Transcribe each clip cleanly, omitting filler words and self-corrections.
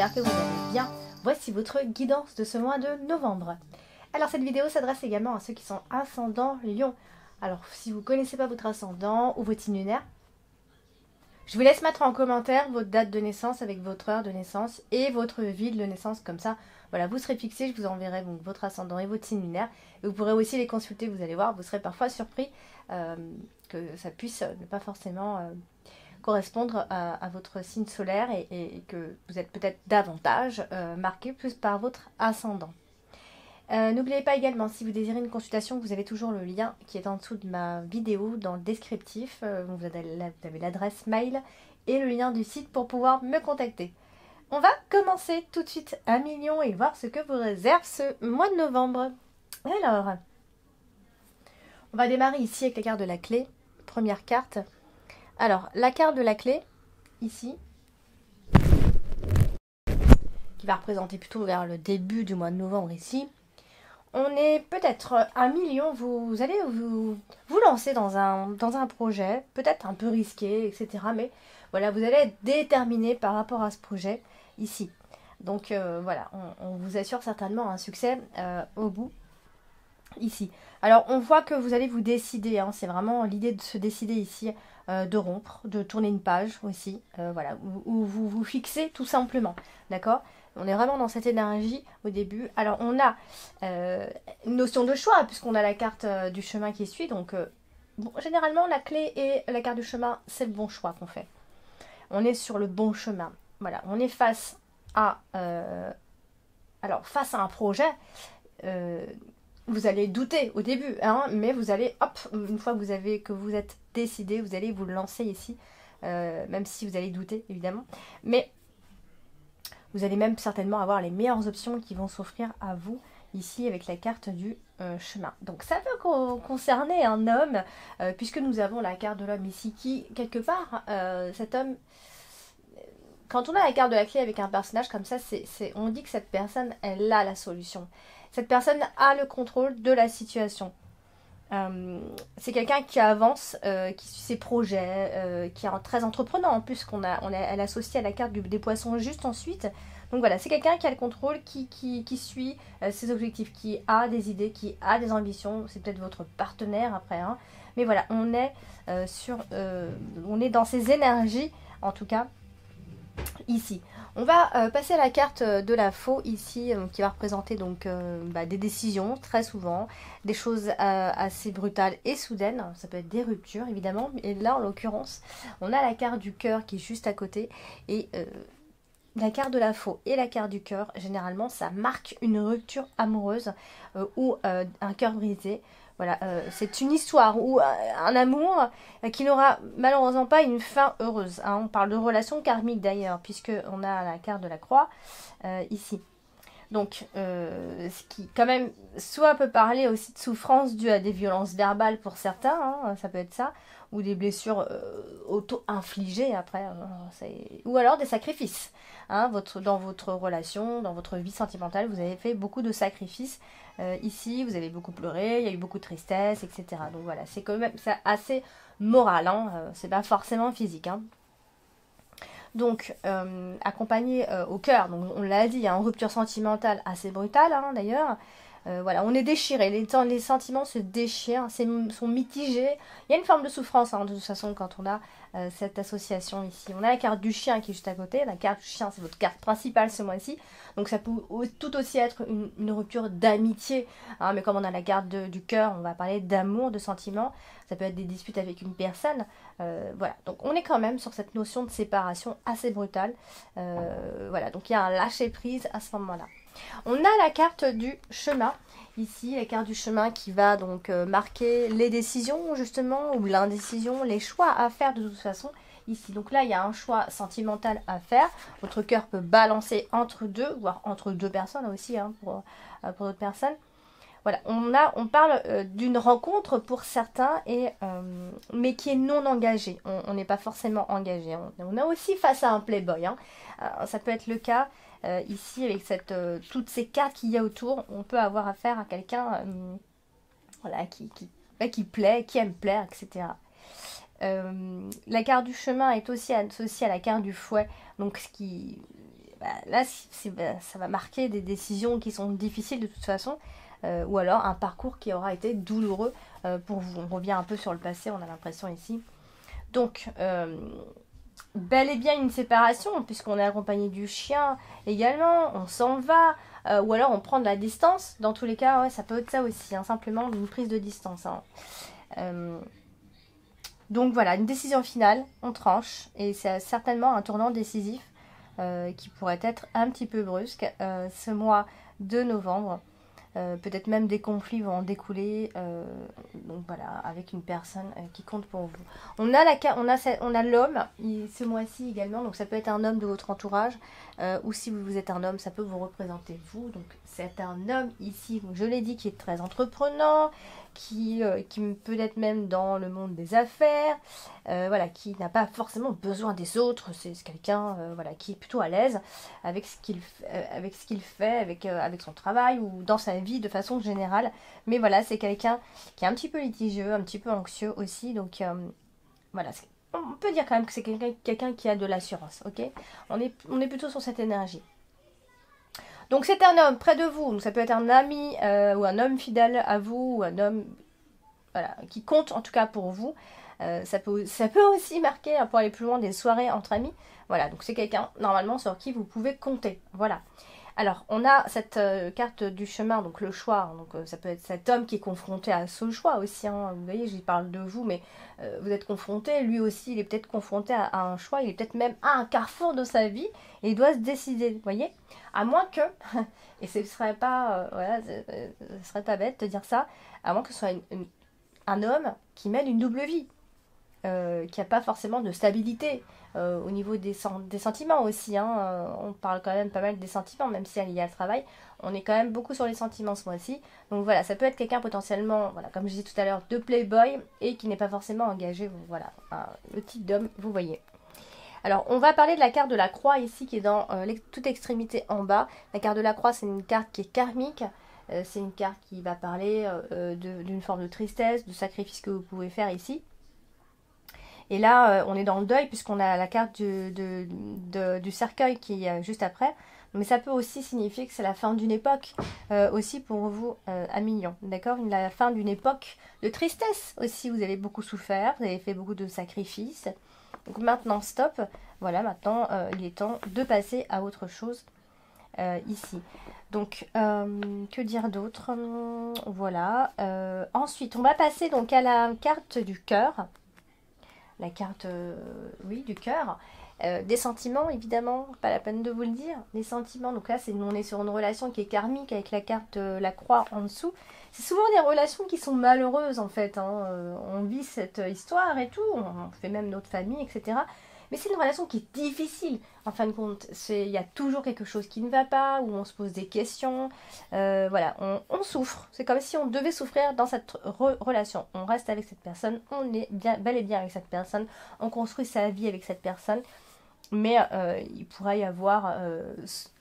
j'espère que vous allez bien. Voici votre guidance de ce mois de novembre. Alors cette vidéo s'adresse également à ceux qui sont ascendant Lion. Alors si vous ne connaissez pas votre ascendant ou votre signe lunaire, je vous laisse mettre en commentaire votre date de naissance avec votre heure de naissance et votre ville de naissance. Comme ça, voilà, vous serez fixé, je vous enverrai donc votre ascendant et votre signe lunaire. Et vous pourrez aussi les consulter, vous allez voir, vous serez parfois surpris que ça puisse ne pas forcément correspondre à votre signe solaire et que vous êtes peut-être davantage marqué plus par votre ascendant. N'oubliez pas également, si vous désirez une consultation, vous avez toujours le lien qui est en dessous de ma vidéo dans le descriptif. Vous avez l'adresse mail et le lien du site pour pouvoir me contacter. On va commencer tout de suite à million et voir ce que vous réserve ce mois de novembre. Alors, on va démarrer ici avec la carte de la clé. Première carte. Alors, la carte de la clé, ici, qui va représenter plutôt vers le début du mois de novembre ici. On est peut-être à million, vous allez vous lancer dans un projet, peut-être un peu risqué, etc. Mais voilà, vous allez être déterminé par rapport à ce projet ici. Donc voilà, on vous assure certainement un succès au bout ici. Alors on voit que vous allez vous décider, hein, c'est vraiment l'idée de se décider ici, de rompre, de tourner une page aussi, voilà, où vous vous fixez tout simplement, d'accord ? On est vraiment dans cette énergie au début. Alors on a une notion de choix puisqu'on a la carte du chemin qui suit. Donc bon, généralement la clé et la carte du chemin, c'est le bon choix qu'on fait. On est sur le bon chemin. Voilà, on est face à face à un projet. Vous allez douter au début, hein, mais vous allez, hop, une fois que vous êtes décidé, vous allez vous lancer ici, même si vous allez douter évidemment. Mais vous allez même certainement avoir les meilleures options qui vont s'offrir à vous ici avec la carte du chemin. Donc ça peut concerner un homme, puisque nous avons la carte de l'homme ici qui, quelque part, cet homme, quand on a la carte de la clé avec un personnage comme ça, on dit que cette personne, elle a la solution. Cette personne a le contrôle de la situation. C'est quelqu'un qui avance, qui suit ses projets, qui est très entreprenant en plus, elle associe à la carte des poissons juste ensuite. Donc voilà, c'est quelqu'un qui a le contrôle, qui suit ses objectifs, qui a des idées, qui a des ambitions. C'est peut-être votre partenaire après, hein. Mais voilà, on est dans ces énergies, en tout cas, ici. On va passer à la carte de la faux ici, qui va représenter donc des décisions, très souvent, des choses assez brutales et soudaines. Ça peut être des ruptures, évidemment. Et là, en l'occurrence, on a la carte du cœur qui est juste à côté. Et la carte de la faux et la carte du cœur, généralement, ça marque une rupture amoureuse ou un cœur brisé. Voilà, c'est une histoire ou un amour qui n'aura malheureusement pas une fin heureuse, hein. On parle de relation karmique d'ailleurs, puisqu'on a la carte de la croix ici. Donc, ce qui quand même soit peut parler aussi de souffrance due à des violences verbales pour certains, hein, ça peut être ça, ou des blessures auto-infligées après, ou alors des sacrifices. Hein, dans votre relation, dans votre vie sentimentale, vous avez fait beaucoup de sacrifices. Ici, vous avez beaucoup pleuré, il y a eu beaucoup de tristesse, etc. Donc voilà, c'est quand même assez moral, hein, c'est pas forcément physique, hein. Donc, accompagné au cœur, donc on l'a dit, il y a une rupture sentimentale assez brutale, hein, d'ailleurs. Voilà, on est déchiré, les sentiments se déchirent, sont mitigés. Il y a une forme de souffrance, hein, de toute façon, quand on a cette association ici. On a la carte du chien qui est juste à côté. La carte du chien, c'est votre carte principale ce mois-ci. Donc ça peut tout aussi être une rupture d'amitié, hein, mais comme on a la carte du cœur, on va parler d'amour, de sentiments. Ça peut être des disputes avec une personne. Voilà, donc on est quand même sur cette notion de séparation assez brutale. Voilà, donc il y a un lâcher-prise à ce moment-là. On a la carte du chemin, ici, la carte du chemin qui va donc marquer les décisions justement, ou l'indécision, les choix à faire de toute façon, ici. Donc là, il y a un choix sentimental à faire, votre cœur peut balancer entre deux, voire entre deux personnes aussi, hein, pour d'autres personnes. Voilà, on parle d'une rencontre pour certains, mais qui est non engagée. On n'est pas forcément engagé. On est aussi face à un playboy, hein. Ça peut être le cas ici avec toutes ces cartes qu'il y a autour. On peut avoir affaire à quelqu'un voilà, qui plaît, qui aime plaire, etc. La carte du chemin est aussi associée à la carte du fouet, donc ce qui là, ça va marquer des décisions qui sont difficiles de toute façon, ou alors un parcours qui aura été douloureux pour vous. On revient un peu sur le passé, on a l'impression ici. Donc, bel et bien une séparation, puisqu'on est accompagné du chien également, on s'en va, ou alors on prend de la distance. Dans tous les cas, ouais, ça peut être ça aussi, hein, simplement une prise de distance. Hein. Donc voilà, une décision finale, on tranche, et c'est certainement un tournant décisif qui pourrait être un petit peu brusque ce mois de novembre. Peut-être même des conflits vont en découler, donc voilà, avec une personne qui compte pour vous. On a l'homme ce mois-ci également, donc ça peut être un homme de votre entourage, ou si vous êtes un homme, ça peut vous représenter vous. Donc c'est un homme ici, je l'ai dit, qui est très entreprenant, qui peut être même dans le monde des affaires, voilà, qui n'a pas forcément besoin des autres. C'est quelqu'un voilà, qui est plutôt à l'aise avec ce qu'il fait, avec son travail ou dans sa vie de façon générale. Mais voilà, c'est quelqu'un qui est un petit peu litigieux, un petit peu anxieux aussi. Donc voilà, on peut dire quand même que c'est quelqu'un qui a de l'assurance, ok. On est plutôt sur cette énergie. Donc c'est un homme près de vous, donc ça peut être un ami ou un homme fidèle à vous, ou un homme voilà, qui compte en tout cas pour vous. Ça peut aussi marquer, pour aller plus loin, des soirées entre amis. Voilà, donc c'est quelqu'un normalement sur qui vous pouvez compter. Voilà. Alors, on a cette carte du chemin, donc le choix. Donc ça peut être cet homme qui est confronté à ce choix aussi. Hein. Vous voyez, j'y parle de vous, mais vous êtes confronté. Lui aussi, il est peut-être confronté à un choix. Il est peut-être même à un carrefour de sa vie et il doit se décider. Vous voyez, à moins que, et ce serait pas, voilà, ce serait pas bête de dire ça, à moins que ce soit un homme qui mène une double vie. Qui n'a pas forcément de stabilité au niveau des sentiments aussi. Hein. On parle quand même pas mal des sentiments, même si il y a le travail. On est quand même beaucoup sur les sentiments ce mois-ci. Donc voilà, ça peut être quelqu'un potentiellement, voilà, comme je disais tout à l'heure, de playboy et qui n'est pas forcément engagé. Voilà, le type d'homme, vous voyez. Alors, on va parler de la carte de la croix ici, qui est dans toute extrémité en bas. La carte de la croix, c'est une carte qui est karmique. C'est une carte qui va parler d'une forme de tristesse, de sacrifice que vous pouvez faire ici. Et là, on est dans le deuil puisqu'on a la carte du cercueil qui est juste après. Mais ça peut aussi signifier que c'est la fin d'une époque aussi pour vous à Mignon. D'accord, la fin d'une époque de tristesse aussi. Vous avez beaucoup souffert, vous avez fait beaucoup de sacrifices. Donc maintenant, stop. Voilà, maintenant, il est temps de passer à autre chose ici. Donc, que dire d'autre? Voilà. Ensuite, on va passer donc à la carte du cœur. La carte, oui, du cœur. Des sentiments, évidemment, pas la peine de vous le dire. Des sentiments, donc là, on est sur une relation qui est karmique avec la carte, la croix en dessous. C'est souvent des relations qui sont malheureuses, en fait. Hein. On vit cette histoire et tout, on fait même notre famille, etc. Mais c'est une relation qui est difficile, en fin de compte. Il y a toujours quelque chose qui ne va pas, où on se pose des questions. Voilà, on souffre. C'est comme si on devait souffrir dans cette relation. On reste avec cette personne, on est bel et bien avec cette personne, on construit sa vie avec cette personne. Mais il pourrait y avoir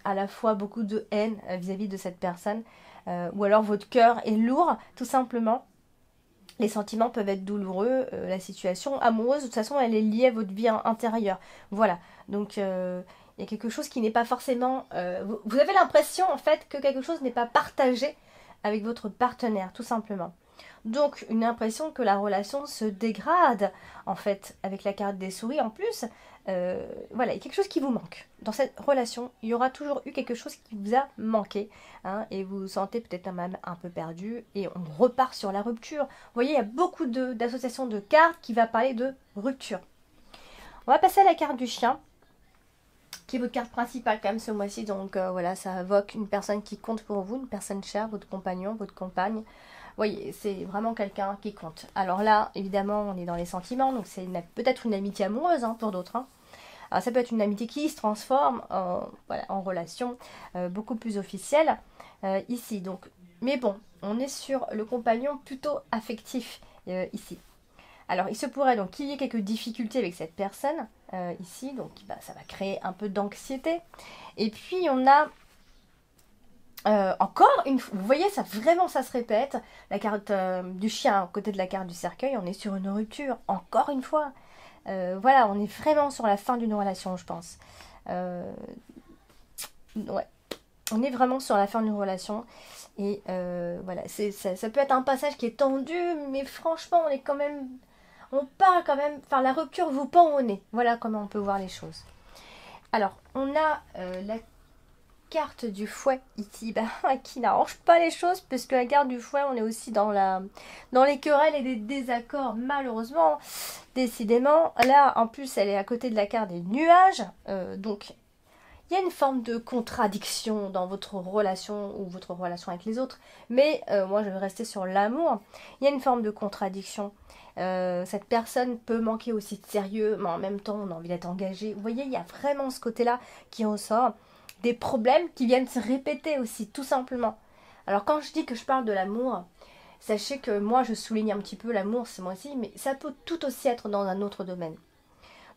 à la fois beaucoup de haine vis-à-vis de cette personne. Ou alors votre cœur est lourd, tout simplement. Les sentiments peuvent être douloureux, la situation amoureuse, de toute façon, elle est liée à votre vie intérieure. Voilà, donc il y a quelque chose qui n'est pas forcément... vous avez l'impression, en fait, que quelque chose n'est pas partagé avec votre partenaire, tout simplement. Donc, une impression que la relation se dégrade, en fait, avec la carte des souris en plus. Voilà, il y a quelque chose qui vous manque. Dans cette relation, il y aura toujours eu quelque chose qui vous a manqué. Hein, et vous vous sentez peut-être même un peu perdu. Et on repart sur la rupture. Vous voyez, il y a beaucoup d'associations de cartes qui va parler de rupture. On va passer à la carte du chien, qui est votre carte principale quand même ce mois-ci. Donc voilà, ça évoque une personne qui compte pour vous, une personne chère, votre compagnon, votre compagne. Vous voyez, c'est vraiment quelqu'un qui compte. Alors là, évidemment, on est dans les sentiments, donc c'est peut-être une amitié amoureuse hein, pour d'autres. Hein. Alors ça peut être une amitié qui se transforme voilà, en relation beaucoup plus officielle ici. Donc, mais bon, on est sur le compagnon plutôt affectif ici. Alors, il se pourrait donc qu'il y ait quelques difficultés avec cette personne ici, donc bah, ça va créer un peu d'anxiété. Et puis, on a encore une fois, vous voyez, ça vraiment ça se répète. La carte du chien à côté de la carte du cercueil, on est sur une rupture, encore une fois. Voilà, on est vraiment sur la fin d'une relation, je pense. ouais, on est vraiment sur la fin d'une relation. Et voilà, ça peut être un passage qui est tendu, mais franchement, on est quand même... On parle quand même... Enfin, la rupture vous pend au nez. Voilà comment on peut voir les choses. Alors, on a la carte du fouet ici, bah, qui n'arrange pas les choses, parce que la carte du fouet, on est aussi dans les querelles et des désaccords, malheureusement, décidément. Là, en plus, elle est à côté de la carte des nuages, donc il y a une forme de contradiction dans votre relation ou votre relation avec les autres, mais moi je vais rester sur l'amour. Il y a une forme de contradiction. Cette personne peut manquer aussi de sérieux, mais en même temps on a envie d'être engagé. Vous voyez, il y a vraiment ce côté-là qui ressort. Des problèmes qui viennent se répéter aussi, tout simplement. Alors quand je dis que je parle de l'amour, sachez que moi je souligne un petit peu l'amour ce mois-ci, mais ça peut tout aussi être dans un autre domaine.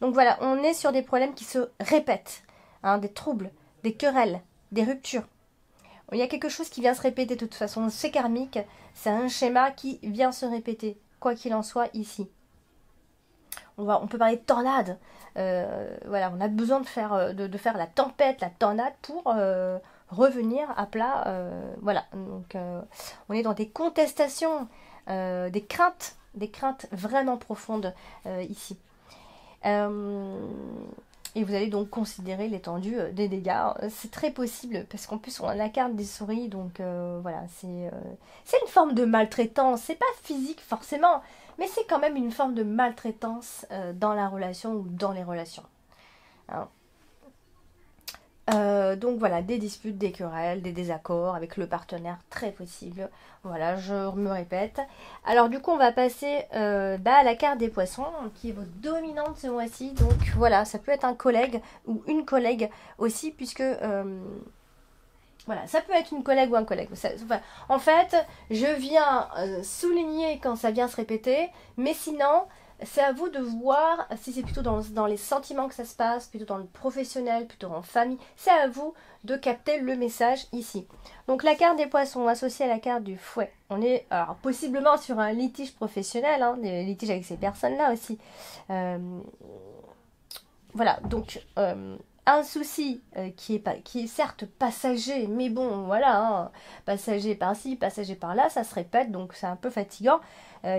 Donc voilà, on est sur des problèmes qui se répètent. Hein, des troubles, des querelles, des ruptures. Il y a quelque chose qui vient se répéter de toute façon. C'est karmique, c'est un schéma qui vient se répéter, quoi qu'il en soit ici. On peut parler de tornade. Voilà, on a besoin de faire la tempête, la tornade pour revenir à plat. Voilà, donc on est dans des contestations, des craintes vraiment profondes ici. Et vous allez donc considérer l'étendue des dégâts. C'est très possible, parce qu'en plus on a la carte des souris, donc voilà, c'est une forme de maltraitance. C'est pas physique forcément, mais c'est quand même une forme de maltraitance dans la relation ou dans les relations. Hein. Donc voilà, des disputes, des querelles, des désaccords avec le partenaire, très possible. Voilà, je me répète. Alors du coup, on va passer à la carte des poissons, qui est votre dominante ce mois-ci. Donc voilà, ça peut être un collègue ou une collègue aussi, puisque... voilà, ça peut être une collègue ou un collègue. En fait, je viens souligner quand ça vient se répéter, mais sinon... C'est à vous de voir si c'est plutôt dans les sentiments que ça se passe, plutôt dans le professionnel, plutôt en famille. C'est à vous de capter le message ici. Donc la carte des poissons associée à la carte du fouet. On est alors possiblement sur un litige professionnel, hein, des litiges avec ces personnes-là aussi. Voilà, donc un souci qui est certes passager, mais bon, voilà, hein, passager par-ci, passager par-là, ça se répète, donc c'est un peu fatigant.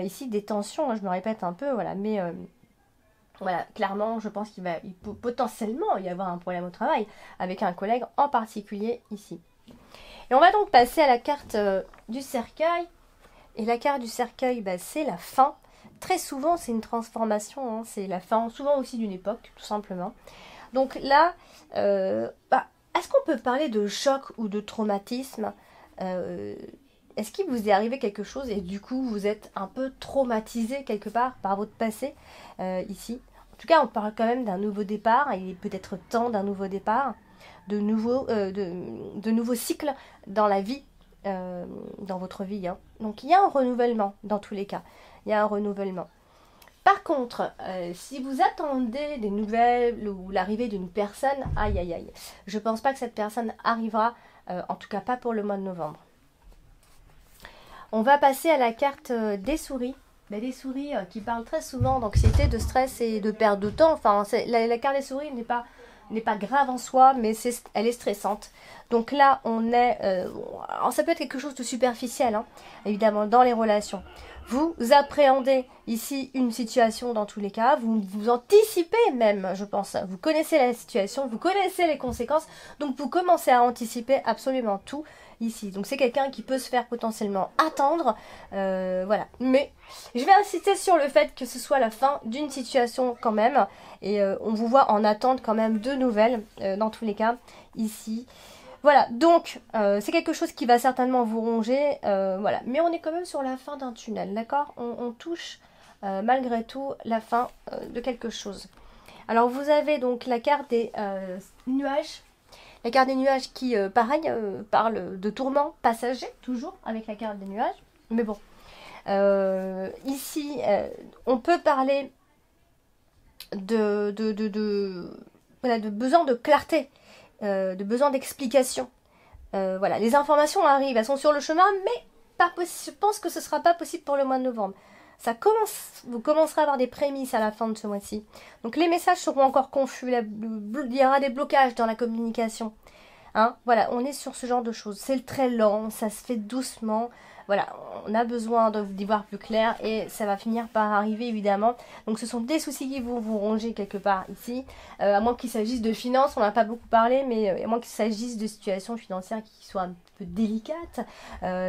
Ici, des tensions, hein, je me répète un peu, voilà, mais voilà, clairement, je pense qu'il peut potentiellement y avoir un problème au travail avec un collègue en particulier ici. Et on va donc passer à la carte du cercueil. Et la carte du cercueil, bah, c'est la fin. Très souvent, c'est une transformation, hein, c'est la fin, souvent aussi d'une époque, tout simplement. Donc là, est-ce qu'on peut parler de choc ou de traumatisme Est-ce qu'il vous est arrivé quelque chose et du coup vous êtes un peu traumatisé quelque part par votre passé ici? En tout cas, on parle quand même d'un nouveau départ. Il est peut-être temps d'un nouveau départ, de nouveaux cycles dans la vie, dans votre vie. Hein. Donc il y a un renouvellement dans tous les cas. Il y a un renouvellement. Par contre, si vous attendez des nouvelles ou l'arrivée d'une personne, aïe aïe aïe, je pense pas que cette personne arrivera, en tout cas pas pour le mois de novembre. On va passer à la carte des souris. Des souris qui parlent très souvent d'anxiété, de stress et de perte de temps. Enfin, la carte des souris n'est pas grave en soi, mais elle est stressante. Donc là, on est... alors ça peut être quelque chose de superficiel, hein, évidemment, dans les relations. Vous appréhendez ici une situation dans tous les cas, vous anticipez même, je pense. Vous connaissez la situation, vous connaissez les conséquences, donc vous commencez à anticiper absolument tout ici. Donc c'est quelqu'un qui peut se faire potentiellement attendre, voilà. Mais je vais insister sur le fait que ce soit la fin d'une situation quand même, et on vous voit en attente quand même de nouvelles, dans tous les cas, ici. Voilà, donc c'est quelque chose qui va certainement vous ronger, voilà. Mais on est quand même sur la fin d'un tunnel, d'accord? On touche malgré tout la fin de quelque chose. Alors vous avez donc la carte des nuages. La carte des nuages qui, pareil, parle de tourments passagers, toujours avec la carte des nuages. Mais bon, ici, on peut parler voilà, de besoin de clarté. De besoin d'explication. Voilà, les informations arrivent, elles sont sur le chemin, mais je pense que ce ne sera pas possible pour le mois de novembre. Vous commencerez à avoir des prémices à la fin de ce mois-ci. Donc les messages seront encore confus, il y aura des blocages dans la communication. Hein, voilà, on est sur ce genre de choses. C'est très lent, ça se fait doucement. Voilà, on a besoin d'y voir plus clair et ça va finir par arriver évidemment. Donc ce sont des soucis qui vont vous ronger quelque part ici. À moins qu'il s'agisse de finances, on n'a pas beaucoup parlé, mais à moins qu'il s'agisse de situations financières qui soient un peu délicates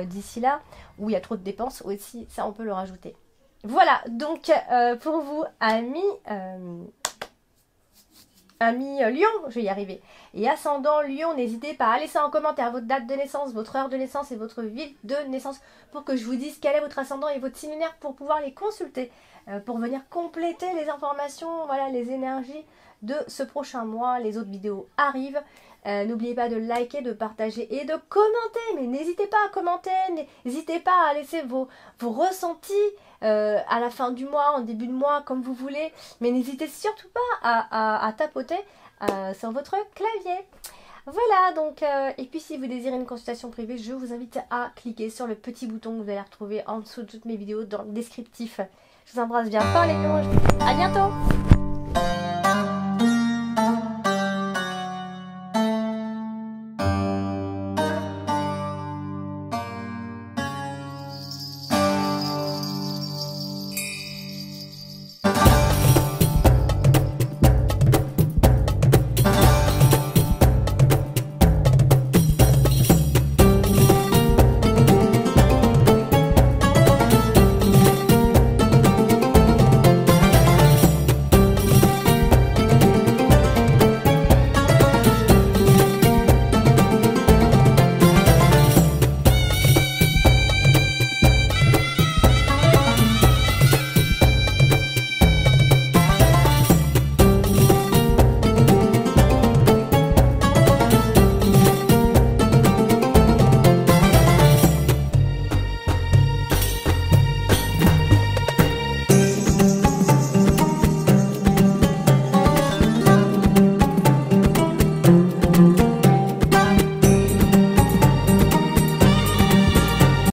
d'ici là, où il y a trop de dépenses aussi, ça on peut le rajouter. Voilà, donc pour vous, amis Lion, je vais y arriver. Et ascendant Lion, n'hésitez pas à laisser en commentaire votre date de naissance, votre heure de naissance et votre ville de naissance pour que je vous dise quel est votre ascendant et votre signe lunaire pour pouvoir les consulter, pour venir compléter les informations, voilà, les énergies de ce prochain mois. Les autres vidéos arrivent. N'oubliez pas de liker, de partager et de commenter. Mais n'hésitez pas à commenter, n'hésitez pas à laisser vos ressentis à la fin du mois, en début de mois, comme vous voulez. Mais n'hésitez surtout pas à tapoter sur votre clavier. Voilà, donc, et puis si vous désirez une consultation privée, je vous invite à cliquer sur le petit bouton que vous allez retrouver en dessous de toutes mes vidéos dans le descriptif. Je vous embrasse bien fort les lions, à bientôt.